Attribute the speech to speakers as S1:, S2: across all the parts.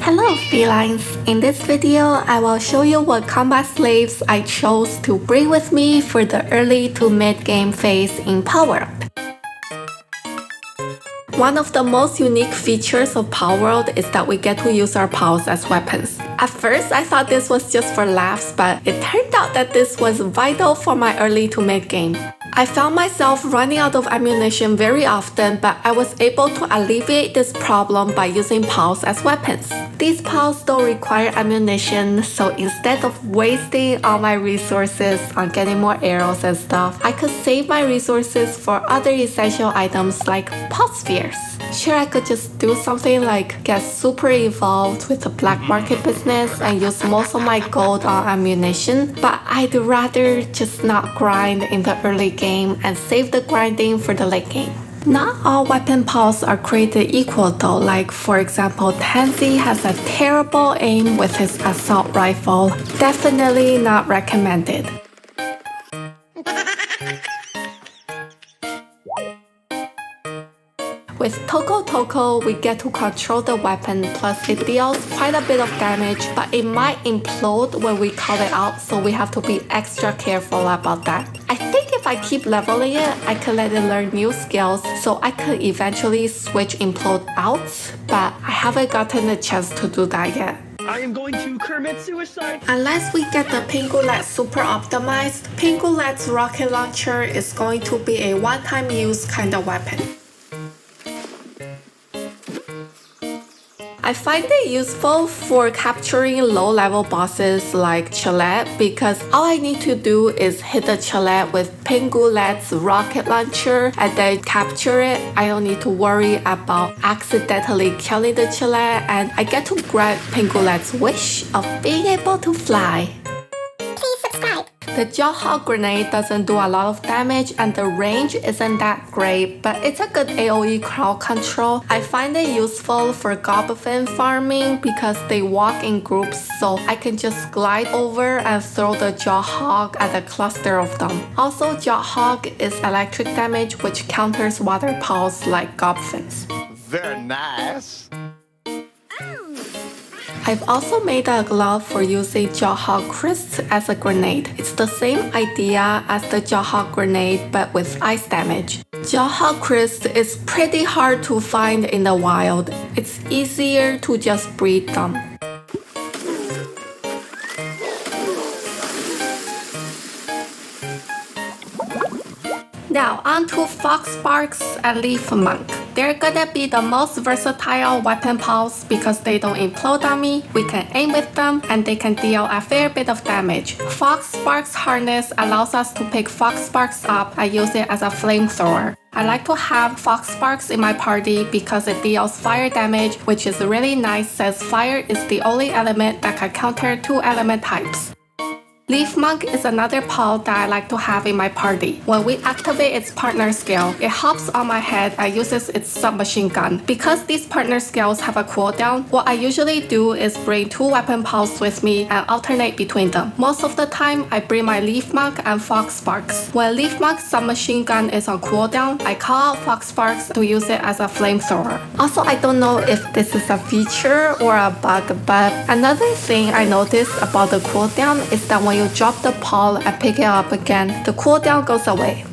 S1: Hello felines! In this video, I will show you what combat slaves I chose to bring with me for the early to mid game phase in Palworld. One of the most unique features of Palworld is that we get to use our PALS as weapons. At first, I thought this was just for laughs, but it turned out that this was vital for my early to mid game. I found myself running out of ammunition very often, but I was able to alleviate this problem by using PALS as weapons. These PALS don't require ammunition, so instead of wasting all my resources on getting more arrows and stuff, I could save my resources for other essential items like PALS spheres. Sure, I could just do something like get super involved with the black market business and use most of my gold on ammunition, but I'd rather just not grind in the early game and save the grinding for the late game. Not all weapon PALS are created equal though, like for example Tanzee has a terrible aim with his assault rifle. Definitely not recommended. With Tocotoco, we get to control the weapon, plus it deals quite a bit of damage, but it might implode when we call it out, so we have to be extra careful about that. I think if I keep leveling it, I could let it learn new skills, so I could eventually switch implode out, but I haven't gotten the chance to do that yet.
S2: I am going to commit suicide!
S1: Unless we get the Pengullet super optimized, Pengullet's rocket launcher is going to be a one-time use kind of weapon. I find it useful for capturing low-level bosses like Chollet because all I need to do is hit the Chollet with Pengullet's rocket launcher and then capture it. I don't need to worry about accidentally killing the Chollet, and I get to grant Pengullet's wish of being able to fly. Please subscribe! The Jolthog grenade doesn't do a lot of damage and the range isn't that great, but it's a good AoE crowd control. I find it useful for goblin farming because they walk in groups, so I can just glide over and throw the Jolthog at a cluster of them. Also, Jolthog is electric damage which counters water pulse like goblins.
S3: Very nice.
S1: I've also made a glove for using Jolthog Cryst as a grenade. It's the same idea as the Jolthog grenade but with ice damage. Jolthog Cryst is pretty hard to find in the wild. It's easier to just breed them. Now on to Foxparks and Lifmunk. They're gonna be the most versatile weapon PALS because they don't implode on me, we can aim with them, and they can deal a fair bit of damage. Foxparks harness allows us to pick Foxparks up and use it as a flamethrower. I like to have Foxparks in my party because it deals fire damage, which is really nice since fire is the only element that can counter two element types. Lifmunk is another PAL that I like to have in my party. When we activate its partner skill, it hops on my head and uses its submachine gun. Because these partner skills have a cooldown, what I usually do is bring two weapon PALs with me and alternate between them. Most of the time, I bring my Lifmunk and Foxparks. When Lifmunk's submachine gun is on cooldown, I call out Foxparks to use it as a flamethrower. Also, I don't know if this is a feature or a bug, but another thing I noticed about the cooldown is that when you drop the PAL and pick it up again, the cooldown goes away.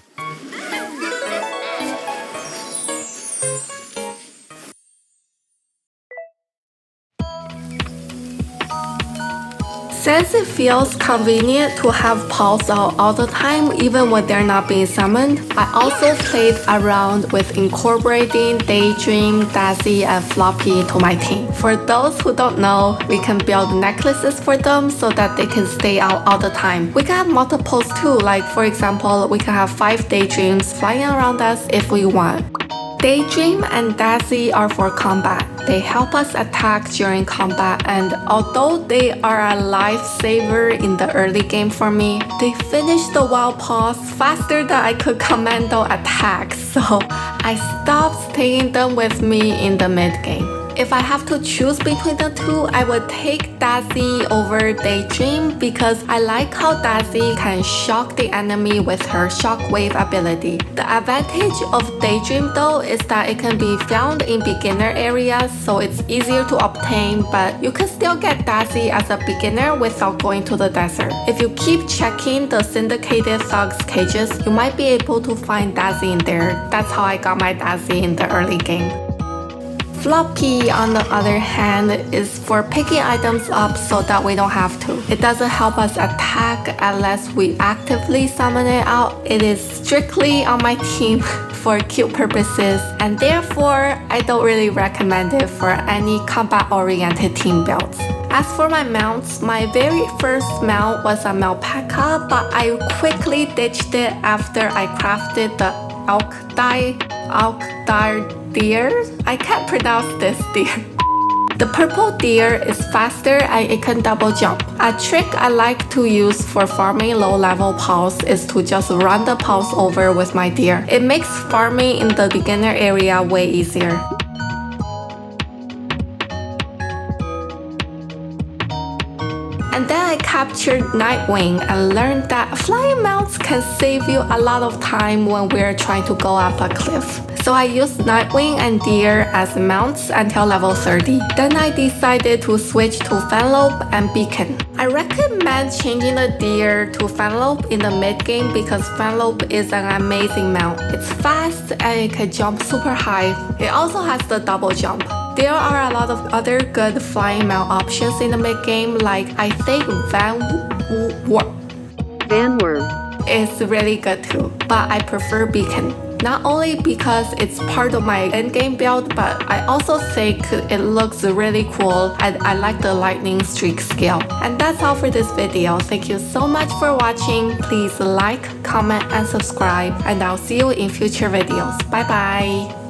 S1: Since it feels convenient to have PALs out all the time even when they're not being summoned, I also played around with incorporating Daedream, Dazzi, and Flopie to my team. For those who don't know, we can build necklaces for them so that they can stay out all the time. We can have multiples too, like for example, we can have 5 Daedreams flying around us if we want. Daedream and Dazzi are for combat. They help us attack during combat, and although they are a lifesaver in the early game for me, they finish the wild pause faster than I could commando attack, so I stopped taking them with me in the mid game. If I have to choose between the two, I would take Dazzi over Daedream because I like how Dazzi can shock the enemy with her shockwave ability. The advantage of Daedream though is that it can be found in beginner areas, so it's easier to obtain, but you can still get Dazzi as a beginner without going to the desert. If you keep checking the syndicated thugs cages, you might be able to find Dazzi in there. That's how I got my Dazzi in the early game. Flopie, on the other hand, is for picking items up so that we don't have to. It doesn't help us attack unless we actively summon it out. It is strictly on my team for cute purposes, and therefore I don't really recommend it for any combat-oriented team builds. As for my mounts, my very first mount was a Malpaka, but I quickly ditched it after I crafted the Eikthyrdeer. I can't pronounce this deer. The purple deer is faster and it can double jump. A trick I like to use for farming low-level PALS is to just run the PALS over with my deer. It makes farming in the beginner area way easier. And then I captured Nitewing and learned that flying mounts can save you a lot of time when we're trying to go up a cliff. So I used Nitewing and Deer as mounts until level 30. Then I decided to switch to Fenglope and Beakon. I recommend changing the Deer to Fenglope in the mid-game because Fenglope is an amazing mount. It's fast and it can jump super high. It also has the double jump. There are a lot of other good flying mount options in the mid-game, like I think Vanworm is really good too, but I prefer Beakon. Not only because it's part of my endgame build, but I also think it looks really cool and I like the lightning streak skill. And that's all for this video. Thank you so much for watching. Please like, comment, and subscribe, and I'll see you in future videos. Bye bye!